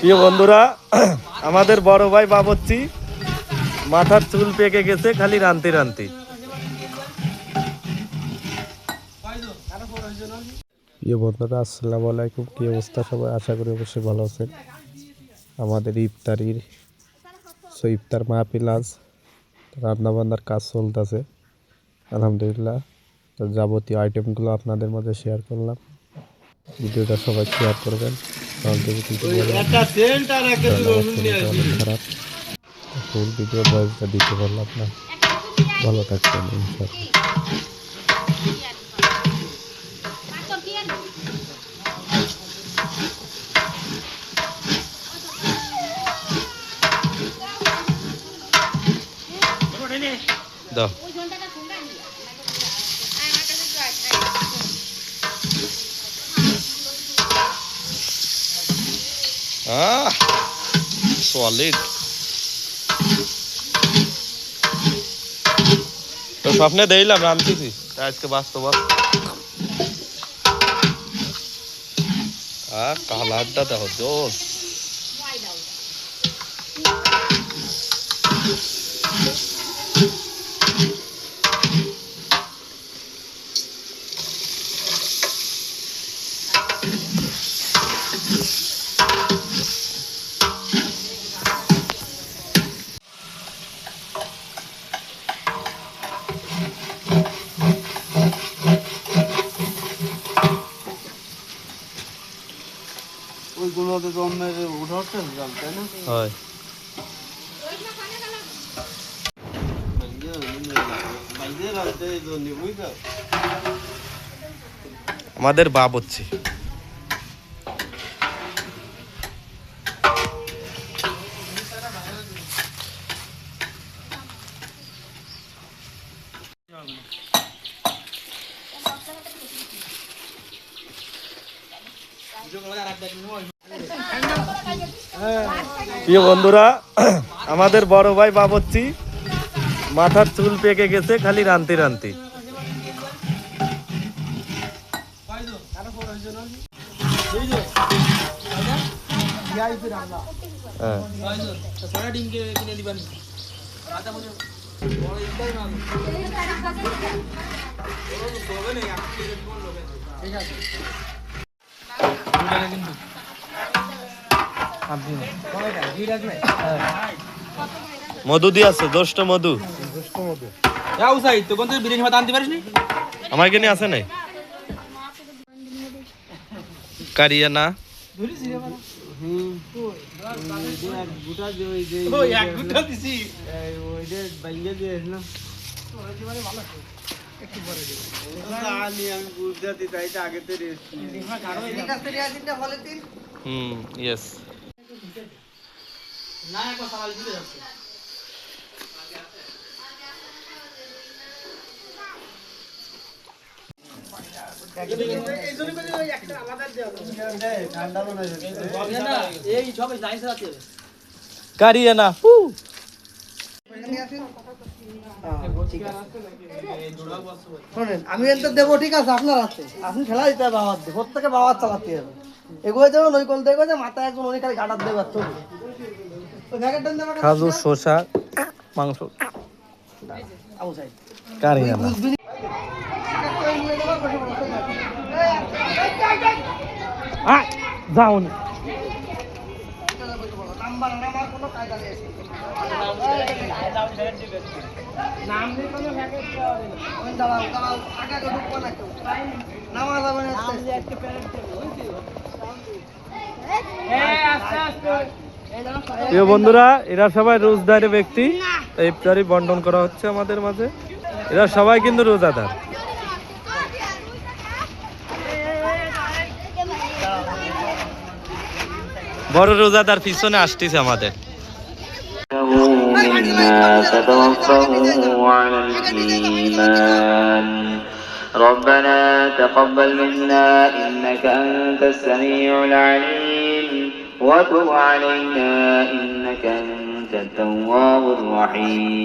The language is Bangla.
প্রিয় বন্ধুরা, আমাদের বড় ভাই বাবুর্চি মাথার চুল পেকে গেছে খালি রানতে রানতে। প্রিয় বন্ধুরা, আসসালামু আলাইকুম। কি অবস্থা সবাই? আশা করি অবশ্যই ভালো আছেন। আমাদের ইফতার মাহফিল, আজ রান্নাবান্নার কাজ চলতেছে আলহামদুলিল্লাহ। তো যাবতীয় আইটেমগুলো আপনাদের মাঝে শেয়ার করলাম। ভিডিওটা সবাই শেয়ার করবেন। খারাপ ফুল ভিডিও ভয়েসটা দিতে পারলাম না। ভালো থাকবেন ইনশাআল্লাহ। দাও সলিড। তো স্বপ্নে দেখলাম রামতেছি, আজকে বাস্তব কালারটা দেখো জোস। ওইগুলোতে তো অন্যের উঠাচ্ছে তাই না? হয়। আমাদের বাবুর্চি প্রিয় বন্ধুরা, আমাদের বড় ভাই বাবুর্চি মাথার চুল পেকে গেছে খালি রানতে রানতে। মধু দিয়ে আছে, দোষ্ট মধু। আমার এখানে আছে নাই কারিয়া না। ইয়েস। কারিয়ানা আমি একটা দেবো, ঠিক আছে? আপনার আছে, আপনি খেলা দিতে হবে। বাবার দিয়ে প্রত্যেকে বাবার চালাতে হবে। এগোয় যাবেন, ওই কল দেখবে যে মাথায় একজন ওই খালি ঘাটার দেবে। খাজুর, শসা, মাংস, কারিয়ানা। যাও না প্রিয় বন্ধুরা, এরা সবাই রোজদারি ব্যক্তি। ইফতারি বন্টন করা হচ্ছে আমাদের মাঝে। এরা সবাই কিন্তু রোজাদার। বড় রোজাদার পিছনে আসতেছে আমাদের। ربنا تقبل منا إنك أنت السميع العليم وتب علينا إنك أنت التواب الرحيم